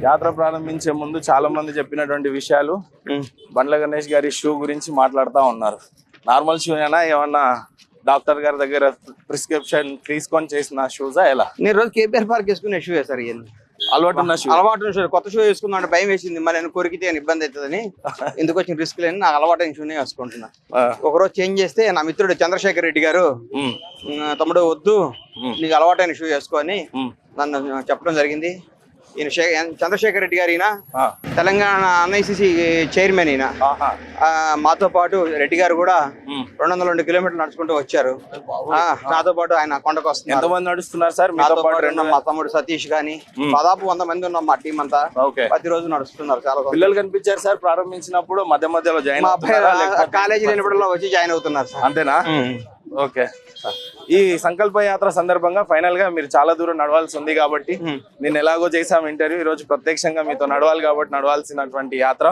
యాత్ర ప్రారంభించే ముందు చాలా మంది చెప్పినటువంటి విషయాలు బండ్ల గణేష్ గారి షూ గురించి మాట్లాడుతూ ఉన్నారు. నార్మల్ షూ అయినా ఏమన్నా డాక్టర్ గారి దగ్గర ప్రిస్క్రిప్షన్ తీసుకొని చేసిన షూజా ఎలా? నేను రోజు కేపీఆర్ పార్క్ వేసుకునే షూ సార్. అలవాటు ఉన్న షూ? అలవాటు షూ. కొత్త షూ వేసుకుందాం భయం వేసింది, మరి నేను కొరికితే ఇబ్బంది అవుతుందని ఎందుకు వచ్చిన రిస్క్ లేని నాకు అలవాటు షూనే వేసుకుంటున్నా. ఒకరోజు చేంజ్ చేస్తే నా మిత్రుడు చంద్రశేఖర్ రెడ్డి గారు, తమ్ముడు వద్దు నీకు అలవాటైన షూ వేసుకొని నన్ను చెప్పడం జరిగింది. ఈయన చంద్రశేఖర్ రెడ్డి గారు, ఈయన తెలంగాణ NICC చైర్మన్. ఈయన మాతో పాటు రెడ్డి గారు కూడా 202 కిలోమీటర్లు నడుచుకుంటూ వచ్చారు. నాతో పాటు ఆయన కొండకు వస్తున్నారు. ఎంతమంది నడుస్తున్నారు సార్? నాతో పాటు మా తమ్ముడు సతీష్ గాని దాదాపు 100 మంది ఉన్నాం మా టీం అంతా. ప్రతిరోజు నడుస్తున్నారు. చాలా పిల్లలు కనిపించారు సార్ ప్రారంభించినప్పుడు? మధ్యలో జాయిన్ కాలేజీ లేనప్పుడు వచ్చి జాయిన్ అవుతున్నారు సార్. అంతేనా? ఓకే. ఈ సంకల్ప యాత్ర సందర్భంగా ఫైనల్ గా మీరు చాలా దూరం నడవాల్సి ఉంది కాబట్టి, నేను ఎలాగో చేసాం ఇంటర్వ్యూ, ఈ రోజు ప్రత్యక్షంగా మీతో నడవాలి కాబట్టి నడవాల్సినటువంటి యాత్ర